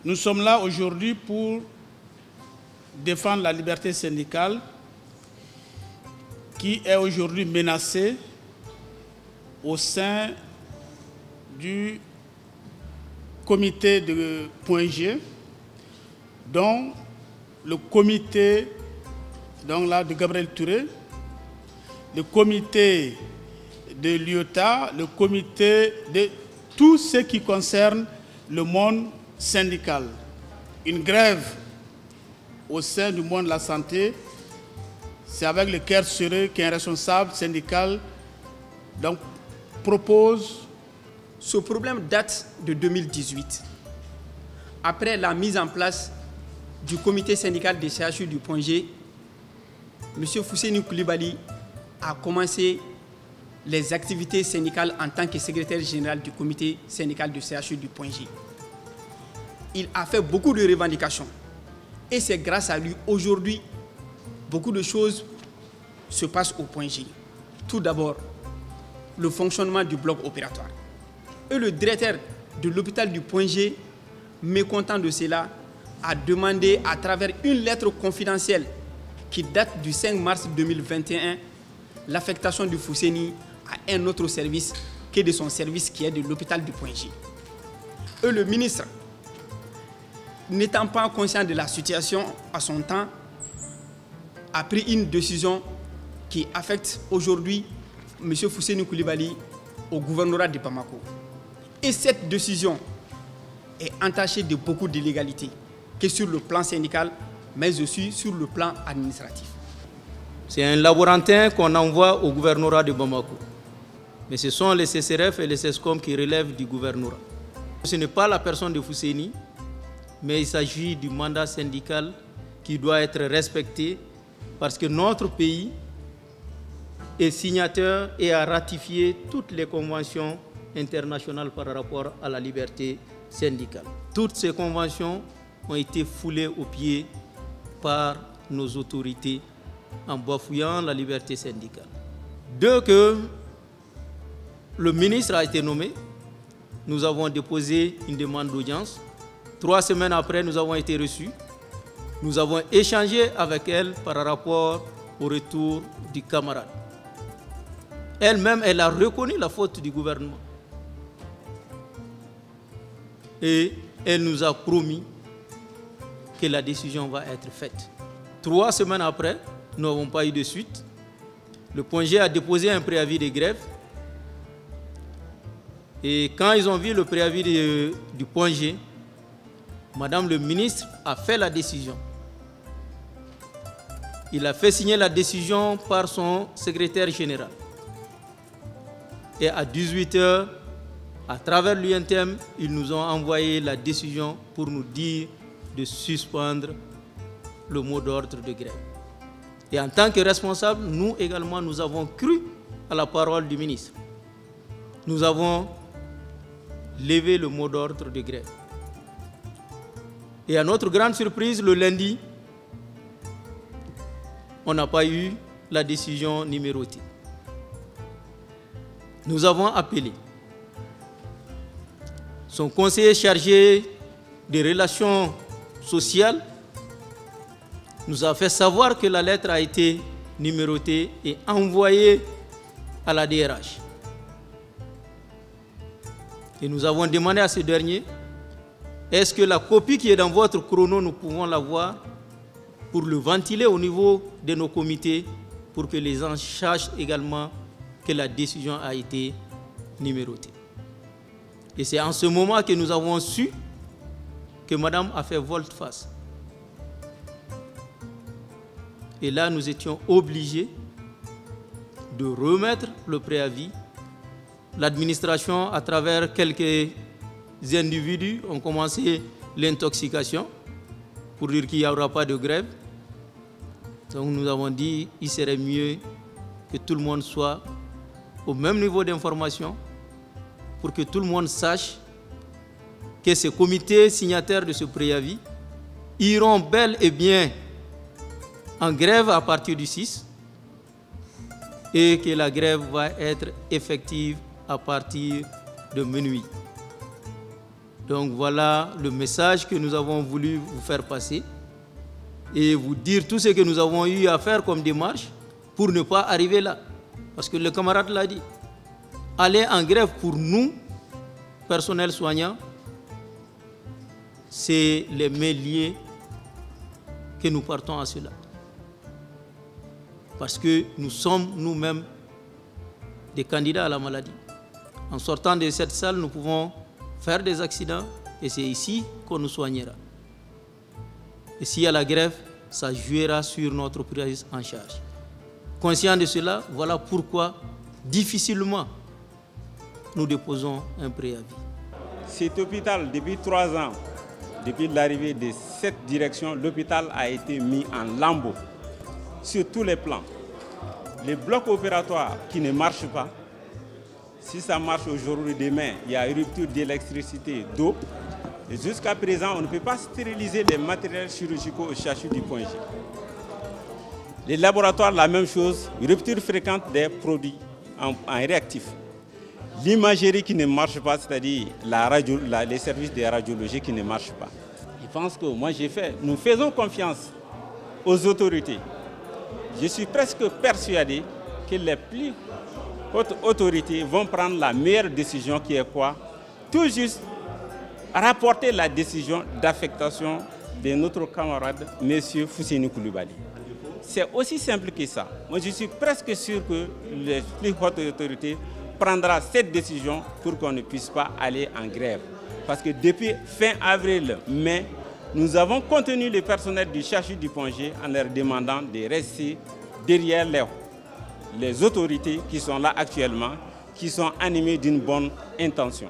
Nous sommes là aujourd'hui pour défendre la liberté syndicale qui est aujourd'hui menacée au sein du comité de Point G, dont le comité de Gabriel Touré, le comité de l'IOTA, le comité de tout ce qui concerne le monde syndical. Une grève au sein du monde de la santé, c'est avec le cœur serré qu'un responsable syndical propose. Ce problème date de 2018. Après la mise en place du comité syndical des CHU du Point G, M. Fousseini Coulibaly a commencé les activités syndicales en tant que secrétaire général du comité syndical de CHU du Point G. Il a fait beaucoup de revendications et c'est grâce à lui aujourd'hui beaucoup de choses se passent au Point G. Tout d'abord, le fonctionnement du bloc opératoire. Et le directeur de l'hôpital du Point G, mécontent de cela, a demandé à travers une lettre confidentielle qui date du 5 mars 2021 l'affectation du Fousseini à un autre service que de son service qui est de l'hôpital du Point G. Et le ministre, n'étant pas conscient de la situation à son temps, a pris une décision qui affecte aujourd'hui M. Fousseini Coulibaly au gouvernorat de Bamako. Et cette décision est entachée de beaucoup d'illégalités, que sur le plan syndical, mais aussi sur le plan administratif. C'est un laborantin qu'on envoie au gouvernorat de Bamako. Mais ce sont les CCRF et les CESCOM qui relèvent du gouvernorat. Ce n'est pas la personne de Fousseini, mais il s'agit du mandat syndical qui doit être respecté parce que notre pays est signataire et a ratifié toutes les conventions internationales par rapport à la liberté syndicale. Toutes ces conventions ont été foulées aux pieds par nos autorités en bafouillant la liberté syndicale. Dès que le ministre a été nommé, nous avons déposé une demande d'audience. 3 semaines après, nous avons été reçus. Nous avons échangé avec elle par rapport au retour du camarade. Elle-même, elle a reconnu la faute du gouvernement. Et elle nous a promis que la décision va être faite. 3 semaines après, nous n'avons pas eu de suite. Le Point G a déposé un préavis de grève. Et quand ils ont vu le préavis du Point G, Madame le ministre a fait la décision. Il a fait signer la décision par son secrétaire général. Et à 18 h, à travers l'UNTM, ils nous ont envoyé la décision pour nous dire de suspendre le mot d'ordre de grève. Et en tant que responsables, nous également, nous avons cru à la parole du ministre. Nous avons levé le mot d'ordre de grève. Et à notre grande surprise, le lundi, on n'a pas eu la décision numérotée. Nous avons appelé son conseiller chargé des relations sociales, nous a fait savoir que la lettre a été numérotée et envoyée à la DRH. Et nous avons demandé à ce dernier, est-ce que la copie qui est dans votre chrono, nous pouvons l'avoir pour le ventiler au niveau de nos comités pour que les gens sachent également que la décision a été numérotée. Et c'est en ce moment que nous avons su que madame a fait volte-face. Et là, nous étions obligés de remettre le préavis. L'administration, à travers quelques individus, ont commencé l'intoxication pour dire qu'il n'y aura pas de grève. Donc nous avons dit qu'il serait mieux que tout le monde soit au même niveau d'information pour que tout le monde sache que ces comités signataires de ce préavis iront bel et bien en grève à partir du 6 et que la grève va être effective à partir de minuit. Donc voilà le message que nous avons voulu vous faire passer et vous dire tout ce que nous avons eu à faire comme démarche pour ne pas arriver là. Parce que le camarade l'a dit, aller en grève pour nous, personnel soignant, c'est les mains liées que nous partons à cela. Parce que nous sommes nous-mêmes des candidats à la maladie. En sortant de cette salle, nous pouvons faire des accidents et c'est ici qu'on nous soignera. Et s'il y a la grève, ça jouera sur notre prise en charge. Conscient de cela, voilà pourquoi difficilement nous déposons un préavis. Cet hôpital, depuis 3 ans, depuis l'arrivée de cette direction, l'hôpital a été mis en lambeaux sur tous les plans. Les blocs opératoires qui ne marchent pas, si ça marche aujourd'hui, demain, il y a une rupture d'électricité, d'eau. Et jusqu'à présent, on ne peut pas stériliser les matériels chirurgicaux au CHU du Point G. Les laboratoires, la même chose, rupture fréquente des produits en réactif. L'imagerie qui ne marche pas, c'est-à-dire les services de radiologie qui ne marchent pas. Je pense que nous faisons confiance aux autorités. Je suis presque persuadé que les plus hautes autorités vont prendre la meilleure décision qui est quoi? Tout juste rapporter la décision d'affectation de notre camarade, M. Fousseini Coulibaly. C'est aussi simple que ça. Moi, je suis presque sûr que les plus hautes autorités prendront cette décision pour qu'on ne puisse pas aller en grève. Parce que depuis fin avril, mai, nous avons contenu le personnel du CHU du Point G en leur demandant de rester derrière les autorités qui sont là actuellement, qui sont animées d'une bonne intention.